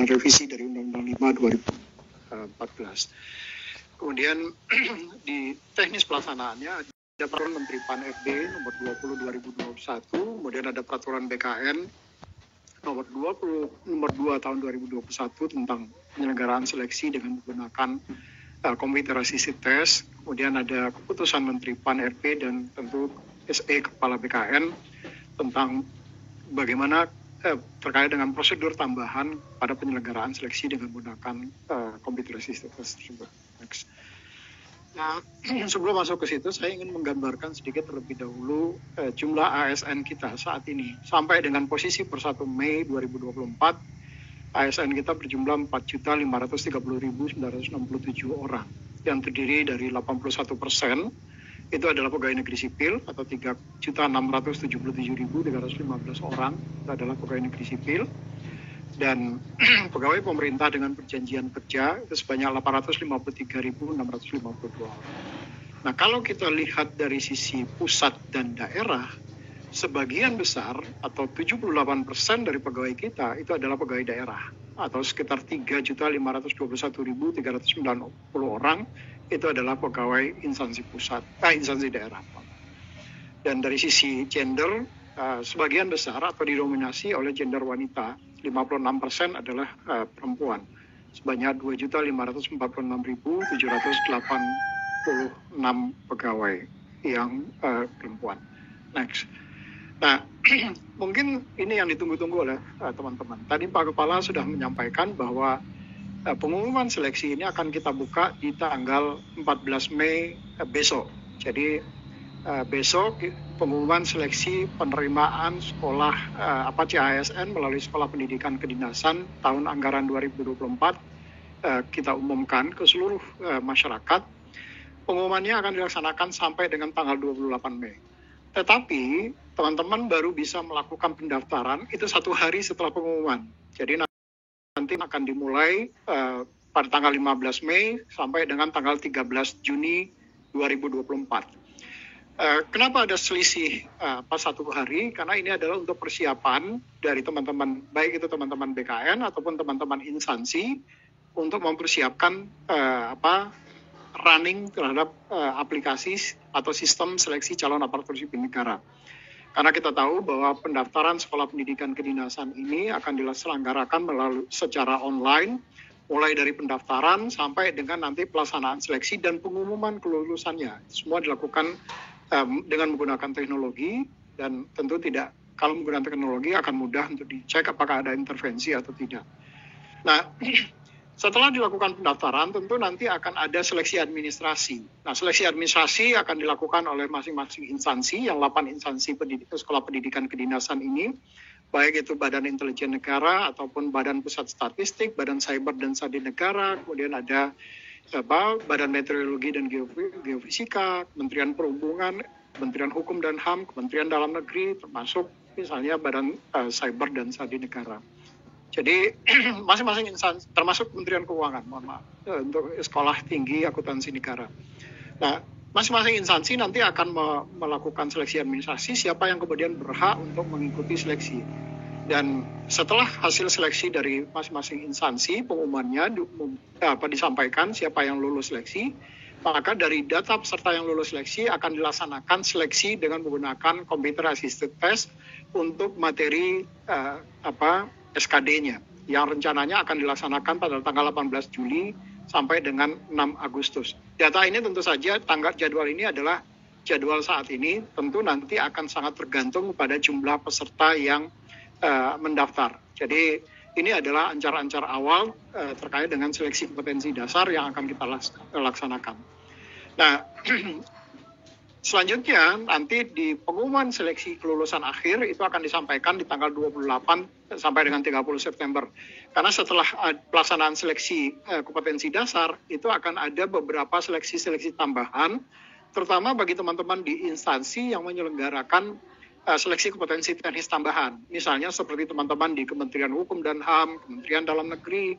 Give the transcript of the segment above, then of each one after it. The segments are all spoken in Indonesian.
revisi dari Undang-Undang 5 2014. Kemudian di teknis pelaksanaannya ada peraturan Menteri PAN-RB nomor 20 2021, kemudian ada peraturan BKN nomor 2 tahun 2021 tentang penyelenggaraan seleksi dengan menggunakan komputer assisted test, kemudian ada keputusan Menteri PAN-RB dan tentu SE Kepala BKN tentang bagaimana terkait dengan prosedur tambahan pada penyelenggaraan seleksi dengan menggunakan computer assisted test tersebut. Next. Nah, sebelum masuk ke situ, saya ingin menggambarkan sedikit terlebih dahulu jumlah ASN kita saat ini. Sampai dengan posisi per 1 Mei 2024, ASN kita berjumlah 4.530.967 orang, yang terdiri dari 81% itu adalah pegawai negeri sipil atau 3.677.315 orang itu adalah pegawai negeri sipil, dan pegawai pemerintah dengan perjanjian kerja itu sebanyak 853.652 orang. Nah, kalau kita lihat dari sisi pusat dan daerah, sebagian besar atau 78% dari pegawai kita itu adalah pegawai daerah atau sekitar 3.521.390 orang itu adalah pegawai instansi daerah. Dan dari sisi gender, sebagian besar atau didominasi oleh gender wanita, 56% adalah perempuan, sebanyak 2.546.786 pegawai yang perempuan. Next. Nah, mungkin ini yang ditunggu-tunggu oleh teman-teman. Tadi Pak Kepala sudah menyampaikan bahwa pengumuman seleksi ini akan kita buka di tanggal 14 Mei besok. Jadi besok pengumuman seleksi penerimaan sekolah CASN melalui Sekolah Pendidikan Kedinasan tahun anggaran 2024 kita umumkan ke seluruh masyarakat. Pengumumannya akan dilaksanakan sampai dengan tanggal 28 Mei. Tetapi teman-teman baru bisa melakukan pendaftaran itu 1 hari setelah pengumuman. Jadi nanti akan dimulai pada tanggal 15 Mei sampai dengan tanggal 13 Juni 2024. Kenapa ada selisih pas 1 hari? Karena ini adalah untuk persiapan dari teman-teman, baik itu teman-teman BKN ataupun teman-teman instansi untuk mempersiapkan running terhadap aplikasi atau sistem seleksi calon aparatur sipil negara. Karena kita tahu bahwa pendaftaran sekolah pendidikan kedinasan ini akan diselenggarakan melalui secara online, mulai dari pendaftaran sampai dengan nanti pelaksanaan seleksi dan pengumuman kelulusannya. Semua dilakukan dengan menggunakan teknologi, dan tentu tidak, kalau menggunakan teknologi akan mudah untuk dicek apakah ada intervensi atau tidak. Nah, setelah dilakukan pendaftaran, tentu nanti akan ada seleksi administrasi. Nah, seleksi administrasi akan dilakukan oleh masing-masing instansi, yang 8 instansi sekolah pendidikan kedinasan ini, baik itu Badan Intelijen Negara, ataupun Badan Pusat Statistik, Badan Cyber dan Sandi Negara, kemudian ada Badan Meteorologi dan Geofisika, Kementerian Perhubungan, Kementerian Hukum dan HAM, Kementerian Dalam Negeri, termasuk misalnya Badan Cyber dan Sandi Negara. Jadi masing-masing instansi, termasuk Kementerian Keuangan, untuk Sekolah Tinggi Akuntansi Negara. Nah, masing-masing instansi nanti akan melakukan seleksi administrasi siapa yang kemudian berhak untuk mengikuti seleksi. Dan setelah hasil seleksi dari masing-masing instansi, pengumumannya disampaikan siapa yang lulus seleksi, maka dari data peserta yang lulus seleksi akan dilaksanakan seleksi dengan menggunakan computer assisted test untuk materi SKD-nya, yang rencananya akan dilaksanakan pada tanggal 18 Juli sampai dengan 6 Agustus. Data ini tentu saja, jadwal ini adalah jadwal saat ini, tentu nanti akan sangat tergantung pada jumlah peserta yang mendaftar. Jadi ini adalah ancar-ancar awal terkait dengan seleksi kompetensi dasar yang akan kita laksanakan. Nah, selanjutnya nanti di pengumuman seleksi kelulusan akhir itu akan disampaikan di tanggal 28 sampai dengan 30 September. Karena setelah pelaksanaan seleksi kompetensi dasar itu akan ada beberapa seleksi-seleksi tambahan, terutama bagi teman-teman di instansi yang menyelenggarakan seleksi kompetensi teknis tambahan. Misalnya seperti teman-teman di Kementerian Hukum dan HAM, Kementerian Dalam Negeri,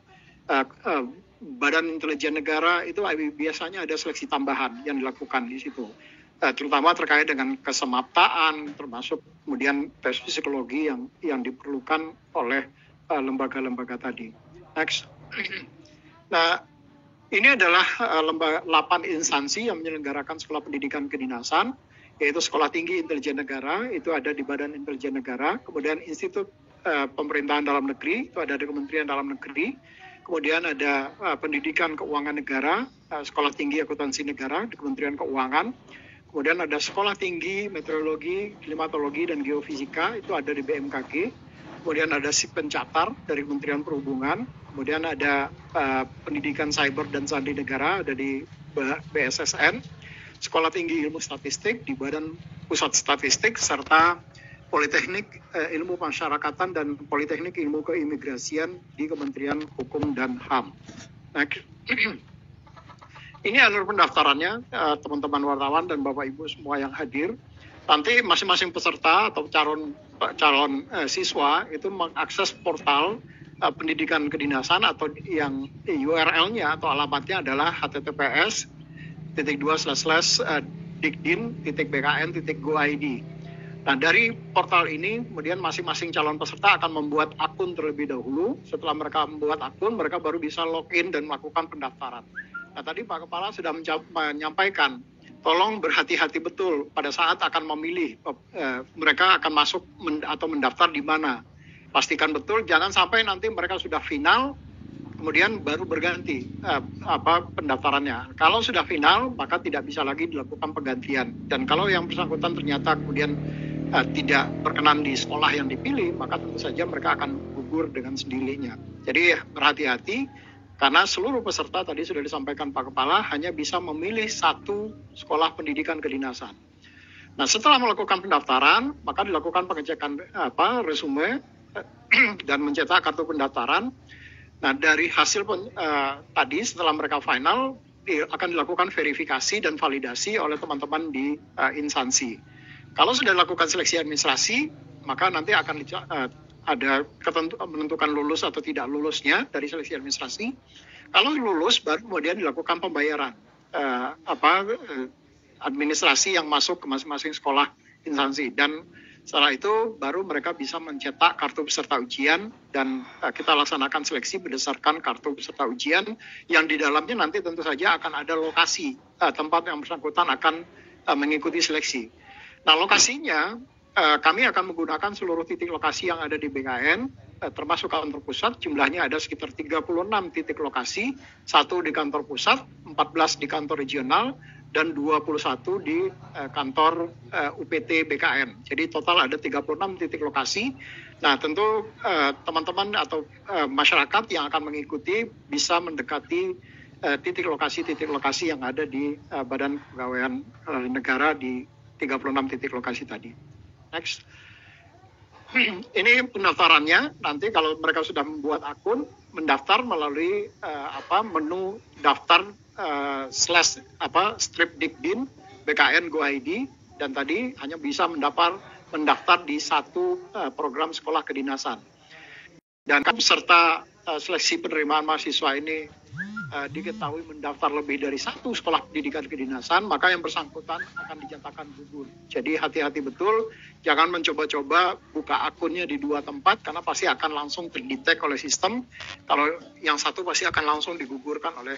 Badan Intelijen Negara, itu biasanya ada seleksi tambahan yang dilakukan di situ. Terutama terkait dengan kesemaptaan, termasuk kemudian tes psikologi yang diperlukan oleh lembaga-lembaga tadi. Next. Nah, ini adalah 8 instansi yang menyelenggarakan sekolah pendidikan kedinasan, yaitu Sekolah Tinggi Intelijen Negara, itu ada di Badan Intelijen Negara, kemudian Institut Pemerintahan Dalam Negeri, itu ada di Kementerian Dalam Negeri, kemudian ada Pendidikan Keuangan Negara, Sekolah Tinggi Akuntansi Negara di Kementerian Keuangan, kemudian ada Sekolah Tinggi Meteorologi, Klimatologi, dan Geofisika, itu ada di BMKG, kemudian ada Pencatar dari Kementerian Perhubungan, kemudian ada Pendidikan Cyber dan Sandi Negara ada di BSSN, Sekolah Tinggi Ilmu Statistik di Badan Pusat Statistik, serta Politeknik Ilmu Masyarakatan dan Politeknik Ilmu Keimigrasian di Kementerian Hukum dan HAM. Nah, ini alur pendaftarannya, teman-teman wartawan dan Bapak Ibu semua yang hadir. Nanti masing-masing peserta atau calon siswa itu mengakses portal pendidikan kedinasan atau yang URL-nya atau alamatnya adalah https://dikdin.bkn.go.id. Nah, dari portal ini kemudian masing-masing calon peserta akan membuat akun terlebih dahulu. Setelah mereka membuat akun, mereka baru bisa login dan melakukan pendaftaran. Nah, tadi Pak Kepala sudah menyampaikan, tolong berhati-hati betul pada saat akan memilih mereka akan masuk atau mendaftar di mana. Pastikan betul, jangan sampai nanti mereka sudah final, kemudian baru berganti pendaftarannya. Kalau sudah final, maka tidak bisa lagi dilakukan penggantian. Dan kalau yang bersangkutan ternyata kemudian tidak berkenan di sekolah yang dipilih, maka tentu saja mereka akan gugur dengan sendirinya. Jadi berhati-hati, karena seluruh peserta tadi sudah disampaikan Pak Kepala hanya bisa memilih satu sekolah pendidikan kedinasan. Nah, setelah melakukan pendaftaran, maka dilakukan pengecekan resume dan mencetak kartu pendaftaran. Nah, dari hasil tadi setelah mereka final akan dilakukan verifikasi dan validasi oleh teman-teman di instansi. Kalau sudah dilakukan seleksi administrasi, maka nanti akan ada menentukan lulus atau tidak lulusnya dari seleksi administrasi. Kalau lulus, baru kemudian dilakukan pembayaran administrasi yang masuk ke masing-masing sekolah instansi. Dan setelah itu baru mereka bisa mencetak kartu peserta ujian dan kita laksanakan seleksi berdasarkan kartu peserta ujian yang di dalamnya nanti tentu saja akan ada lokasi tempat yang bersangkutan akan mengikuti seleksi. Nah, lokasinya kami akan menggunakan seluruh titik lokasi yang ada di BKN, termasuk kantor pusat. Jumlahnya ada sekitar 36 titik lokasi, 1 di kantor pusat, 14 di kantor regional, dan 21 di kantor UPT BKN. Jadi total ada 36 titik lokasi. Nah, tentu teman-teman atau masyarakat yang akan mengikuti bisa mendekati titik lokasi yang ada di Badan Kepegawaian Negara di 36 titik lokasi tadi. Next. Ini pendaftarannya. Nanti kalau mereka sudah membuat akun, mendaftar melalui menu daftar strip dikdin BKN Go.id, dan tadi hanya bisa mendaftar di satu program sekolah kedinasan. Dan peserta seleksi penerimaan mahasiswa ini diketahui mendaftar lebih dari satu sekolah pendidikan kedinasan, maka yang bersangkutan akan dinyatakan gugur. Jadi hati-hati betul, jangan mencoba-coba buka akunnya di 2 tempat, karena pasti akan langsung terdetek oleh sistem. Kalau yang satu pasti akan langsung digugurkan oleh